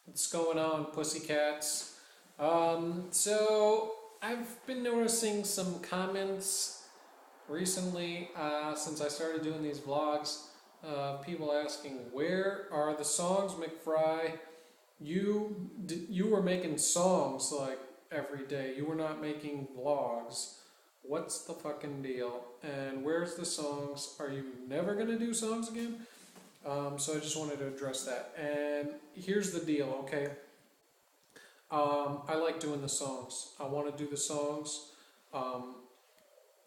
What's going on, pussycats? So I've been noticing some comments recently since I started doing these vlogs. People asking, "Where are the songs, McFry? You were making songs like every day. You were not making vlogs. What's the fucking deal? And where's the songs? Are you never gonna do songs again?" So I just wanted to address that. And here's the deal, okay? I like doing the songs. I want to do the songs. Um,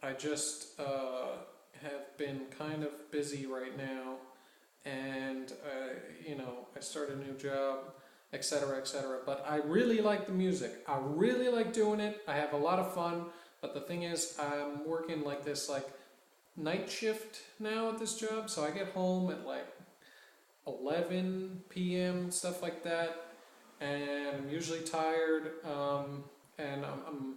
I just have been kind of busy right now, and I started a new job, etc., etc. But I really like the music. I really like doing it. I have a lot of fun. But the thing is, I'm working like this, like night shift now at this job. So I get home at like 11 p.m., stuff like that, and I'm usually tired, and I'm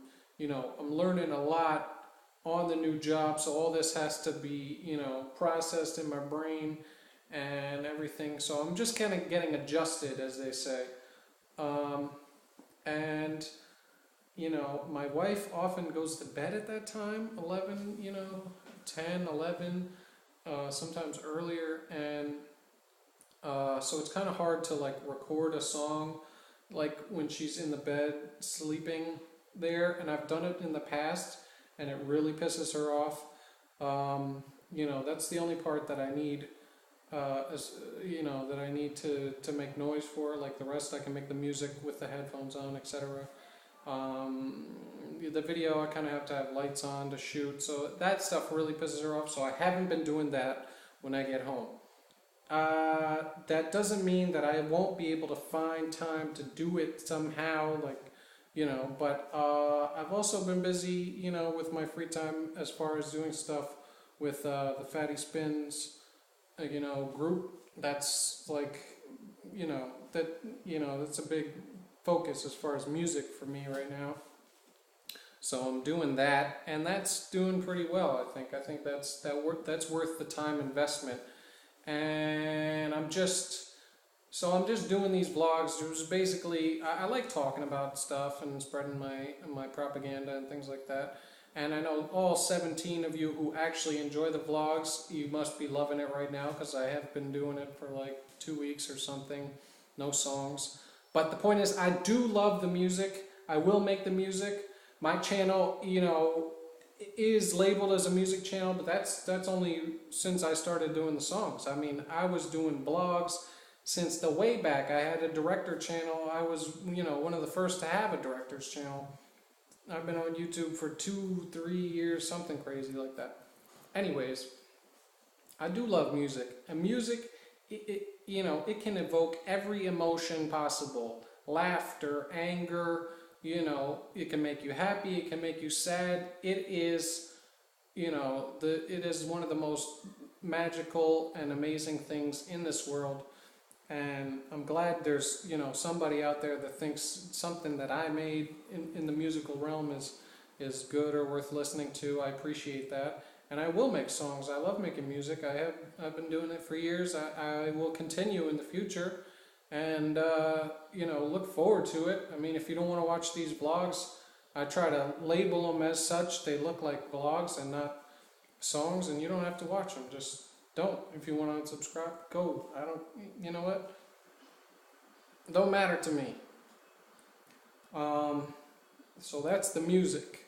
learning a lot on the new job, so all this has to be, processed in my brain and everything, so I'm just kind of getting adjusted, as they say, um, and, my wife often goes to bed at that time, 11, 10, 11, sometimes earlier, and so it's kind of hard to like record a song like when she's in the bed sleeping there, and I've done it in the past, and it really pisses her off. That's the only part that I need, that I need to make noise for. Like the rest, I can make the music with the headphones on, etc. Um, the video, I kind of have to have lights on to shoot, so that stuff really pisses her off. So I haven't been doing that when I get home. That doesn't mean that I won't be able to find time to do it somehow, but I've also been busy, with my free time as far as doing stuff with the Fatty Spins, group. That's like, that's a big focus as far as music for me right now. So I'm doing that, and that's doing pretty well. I think that's worth the time investment, and I'm just doing these vlogs. It was basically I like talking about stuff and spreading my propaganda and things like that. And I know all 17 of you who actually enjoy the vlogs, you must be loving it right now, because I have been doing it for like 2 weeks or something, no songs. But the point is, I do love the music. I will make the music. My channel, is labeled as a music channel, but that's only since I started doing the songs. I mean, I was doing blogs since the way back. I had a director channel. I was, one of the first to have a director's channel. I've been on YouTube for 2, 3 years, something crazy like that. Anyways, I do love music, and music, it can evoke every emotion possible: laughter, anger. It can make you happy. It can make you sad. It is, it is one of the most magical and amazing things in this world. And I'm glad there's, somebody out there that thinks something that I made in the musical realm is good or worth listening to. I appreciate that. And I will make songs. I love making music. I've been doing it for years. I will continue in the future, and look forward to it. I mean, if you don't want to watch these vlogs, I try to label them as such. They look like vlogs and not songs, and you don't have to watch them. Just don't. If you want to unsubscribe, go. I don't. You know what? Don't matter to me. So that's the music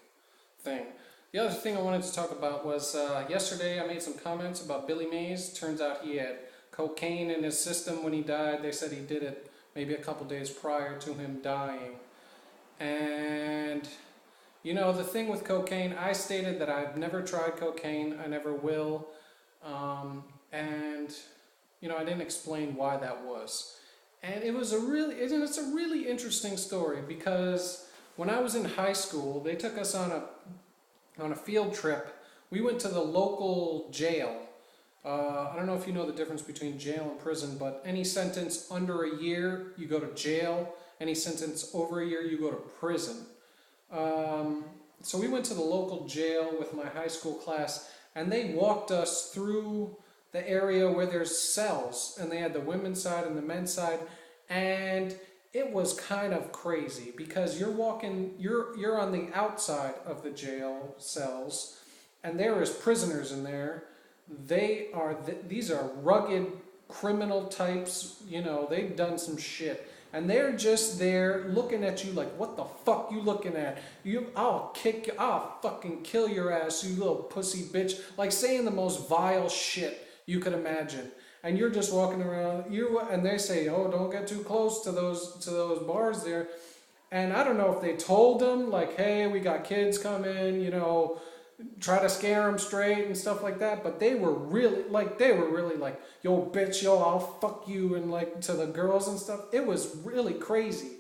thing. The other thing I wanted to talk about was yesterday I made some comments about Billy Mays. Turns out he had cocaine in his system when he died. They said he did it maybe a couple days prior to him dying. And, the thing with cocaine, I stated that I've never tried cocaine. I never will. And, I didn't explain why that was. And it's a really interesting story, because when I was in high school, they took us on a field trip. We went to the local jail. I don't know if you know the difference between jail and prison, but any sentence under a year, you go to jail. Any sentence over a year, you go to prison. So we went to the local jail with my high school class, and they walked us through the area where there's cells, and they had the women's side and the men's side, and it was kind of crazy because you're on the outside of the jail cells, and there is prisoners in there. These are rugged criminal types. They've done some shit, and they're just there looking at you like, what the fuck you looking at? I'll fucking kill your ass, you little pussy bitch. Like saying the most vile shit you could imagine. And you're just walking around, and they say, oh, don't get too close to those bars there. And I don't know if they told them, like, hey, we got kids coming, try to scare them straight and stuff like that. But they were really like, yo, bitch, yo, I'll fuck you, and like to the girls and stuff. It was really crazy.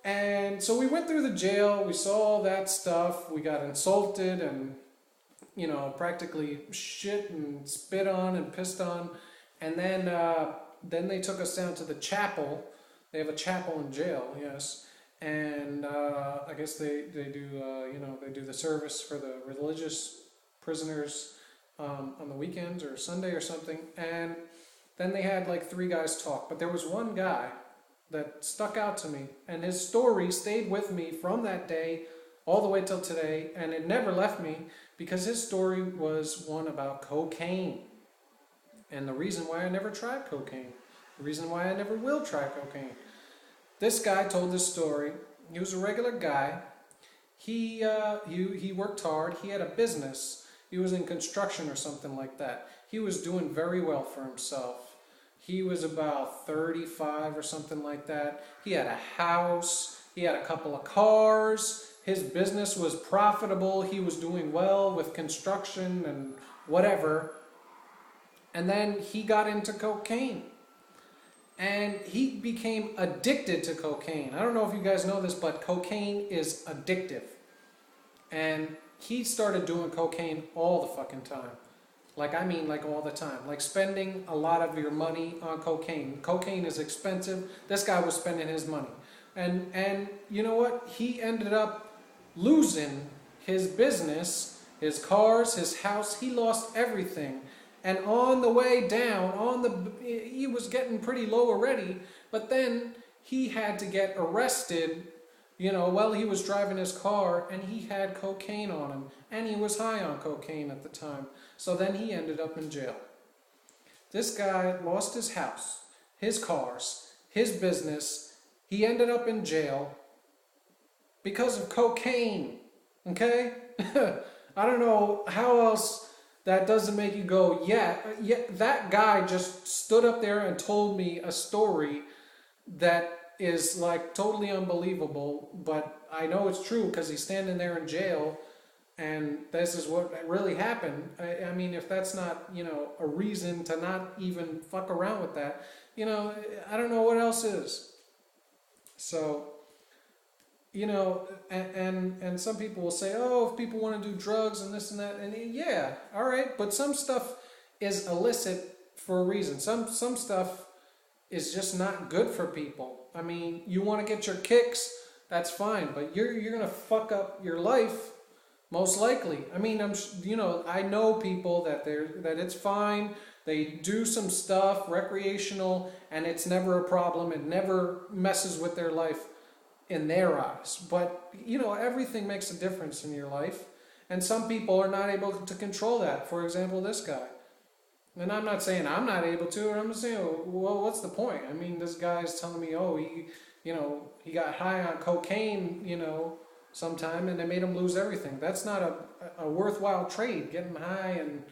And so we went through the jail, we saw all that stuff, we got insulted and, practically shit and spit on and pissed on. And then they took us down to the chapel. They have a chapel in jail, yes. And I guess they do they do the service for the religious prisoners on the weekends or Sunday or something. And then they had like 3 guys talk, but there was one guy that stuck out to me, and his story stayed with me from that day all the way till today, and it never left me because his story was one about cocaine. And the reason why I never tried cocaine, the reason why I never will try cocaine. This guy told this story. He was a regular guy. He worked hard. He had a business. He was in construction or something like that. He was doing very well for himself. He was about 35 or something like that. He had a house. He had a couple of cars. His business was profitable. He was doing well with construction and whatever. And then he got into cocaine. And he became addicted to cocaine. I don't know if you guys know this, but cocaine is addictive. And he started doing cocaine all the fucking time. Like all the time. Like spending a lot of your money on cocaine. Cocaine is expensive. This guy was spending his money. And you know what? He ended up losing his business, his cars, his house. He lost everything. And on the way down, he was getting pretty low already, but then he had to get arrested, while he was driving his car, and he had cocaine on him, and he was high on cocaine at the time. So then he ended up in jail. This guy lost his house, his cars, his business. He ended up in jail because of cocaine, okay? I don't know how else that doesn't make you go, yeah, that guy just stood up there and told me a story that is like totally unbelievable, but I know it's true because he's standing there in jail and this is what really happened. I mean, if that's not, a reason to not even fuck around with that, I don't know what else is. So, and some people will say, oh, if people want to do drugs and this and that, and yeah, all right, but some stuff is illicit for a reason. Some stuff is just not good for people. I mean, you want to get your kicks, that's fine, but you're gonna fuck up your life, most likely. I mean, I know people that it's fine. They do some stuff recreational, and it's never a problem. It never messes with their life in their eyes. But, everything makes a difference in your life. And some people are not able to control that. For example, this guy. And I'm not saying I'm not able to. I'm just saying, well, what's the point? I mean, this guy's telling me, oh, he got high on cocaine, sometime, and they made him lose everything. That's not a worthwhile trade, getting high and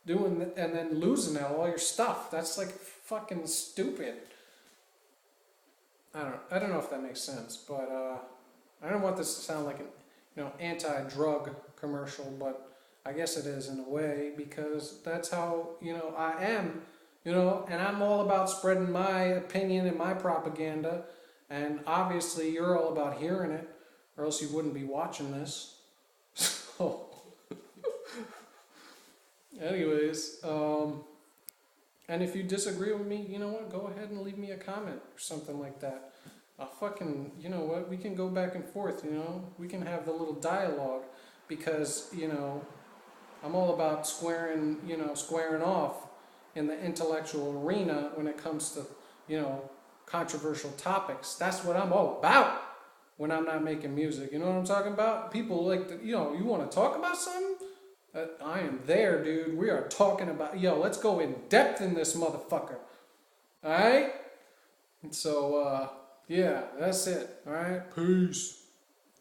and then losing all your stuff. That's like fucking stupid. I don't know if that makes sense, but I don't want this to sound like an anti-drug commercial, but I guess it is in a way, because that's how I am, and I'm all about spreading my opinion and my propaganda, and obviously you're all about hearing it, or else you wouldn't be watching this. So, anyways, and if you disagree with me, you know what? Go ahead and leave me a comment or something like that. You know what? We can go back and forth, We can have the little dialogue, because, I'm all about squaring off in the intellectual arena when it comes to, controversial topics. That's what I'm all about when I'm not making music. You know what I'm talking about? People like, you want to talk about something? I am there, dude. We are talking about, let's go in depth in this motherfucker. Alright? And so, yeah, that's it. Alright? Peace.